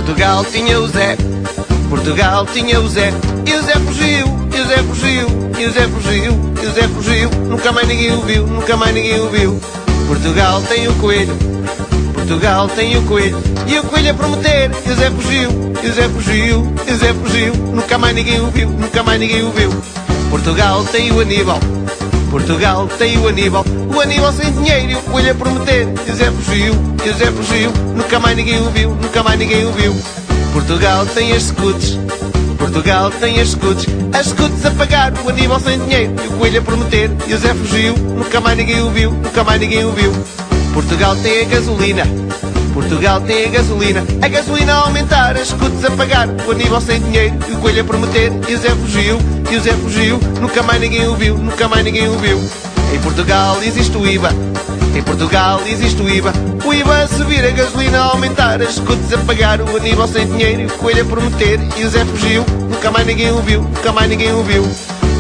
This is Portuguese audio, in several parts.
Portugal tinha o Zé, Portugal tinha o Zé, e o Zé fugiu, e o Zé fugiu, e o Zé fugiu, e o Zé fugiu, nunca mais ninguém o viu, nunca mais ninguém o viu. Portugal tem o coelho, Portugal tem o coelho, e o coelho a prometer, e o Zé fugiu, e o Zé fugiu, e o Zé fugiu, nunca mais ninguém o viu, nunca mais ninguém o viu. Portugal tem o Aníbal, Portugal tem o Aníbal sem dinheiro e o coelho a prometer, e o Zé fugiu, e o Zé fugiu, nunca mais ninguém o viu, nunca mais ninguém o viu. Portugal tem as scouts, Portugal tem as scouts a pagar, o Aníbal sem dinheiro e o coelho a prometer, e o Zé fugiu, nunca mais ninguém o viu, nunca mais ninguém o viu. Portugal tem a gasolina, Portugal tem a gasolina a aumentar, as scouts a pagar, o Aníbal sem dinheiro e o coelho a prometer, e o Zé fugiu, e o Zé fugiu, nunca mais ninguém o viu, nunca mais ninguém o viu. Em Portugal existe o IVA, em Portugal existe o IVA a subir, a gasolina a aumentar, as scouts a pagar, o Aníbal sem dinheiro e o coelho a prometer, e o Zé fugiu, nunca mais ninguém o viu, nunca mais ninguém o viu.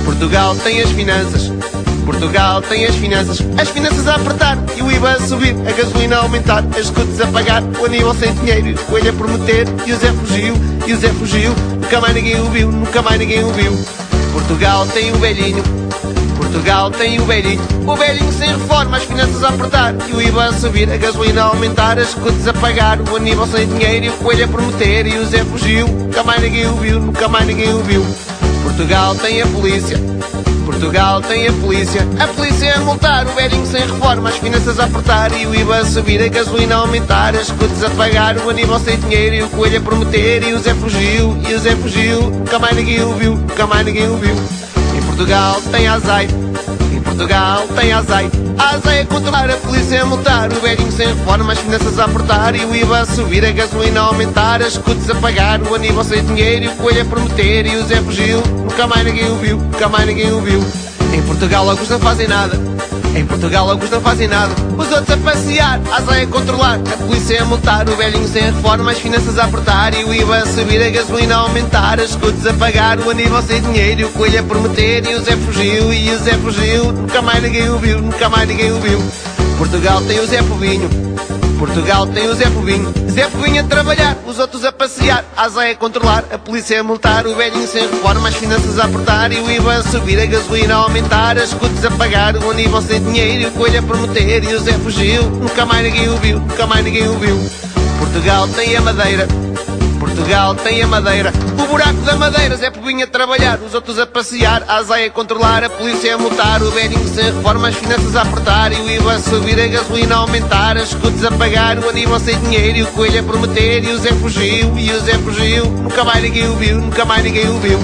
Portugal tem as finanças, Portugal tem as finanças a apertar, e o IVA a subir, a gasolina a aumentar, as scouts a pagar, o Aníbal sem dinheiro e o coelho a prometer, e o Zé fugiu, e o Zé fugiu, nunca mais ninguém o viu, nunca mais ninguém o viu. Portugal tem o velhinho, Portugal tem o velhinho sem reforma, as finanças a apertar, e o IVA a subir, a gasolina a aumentar, as scouts a pagar, o Aníbal sem dinheiro e o coelho a prometer, e o Zé fugiu, nunca mais ninguém o viu, nunca mais ninguém o viu. Portugal tem a polícia, Portugal tem a polícia a multar, o velhinho sem reforma, as finanças a apertar, e o IVA a subir, a gasolina a aumentar, as scouts a pagar, o Aníbal sem dinheiro e o coelho a prometer, e o Zé fugiu, e o Zé fugiu, nunca mais ninguém o viu, nunca mais ninguém o viu. Em Portugal tem a ASAI, em Portugal tem a ASAI a controlar, a polícia a multar, o velhinho sem reforma, as finanças a apertar, e o IVA a subir, a gasolina a aumentar, as scouts a pagar, o Aníbal sem dinheiro e o coelho a prometer, e o Zé fugiu, nunca mais ninguém o viu, nunca mais ninguém o viu. Em Portugal alguns não fazem nada, em Portugal alguns não fazem nada, os outros a passear, a ASAI a controlar, a polícia a multar, o velhinho sem reforma, as finanças a apertar, e o IVA a subir, a gasolina a aumentar, as scouts a pagar, o Aníbal sem dinheiro e o coelho a prometer, e o Zé fugiu, e o Zé fugiu, nunca mais ninguém o viu, nunca mais ninguém o viu. Portugal tem o Zé Povinho, Portugal tem o Zé Povinho a trabalhar, os outros a passear, a ASAI a controlar, a polícia a multar, o velhinho sem reforma, as finanças a apertar, e o IVA a subir, a gasolina a aumentar, as scouts a pagar, o Aníbal sem dinheiro e o coelho a prometer, e o Zé fugiu, nunca mais ninguém o viu, nunca mais ninguém o viu. Portugal tem a Madeira, Portugal tem a Madeira, o buraco da Madeira, Zé Povinho a trabalhar, os outros a passear, a ASAI a controlar, a polícia a multar, o velhinho sem reforma, as finanças a apertar, e o IVA a subir, a gasolina a aumentar, as scouts a pagar, o Aníbal sem dinheiro e o coelho a prometer, e o Zé fugiu, nunca mais ninguém o viu, nunca mais ninguém o viu.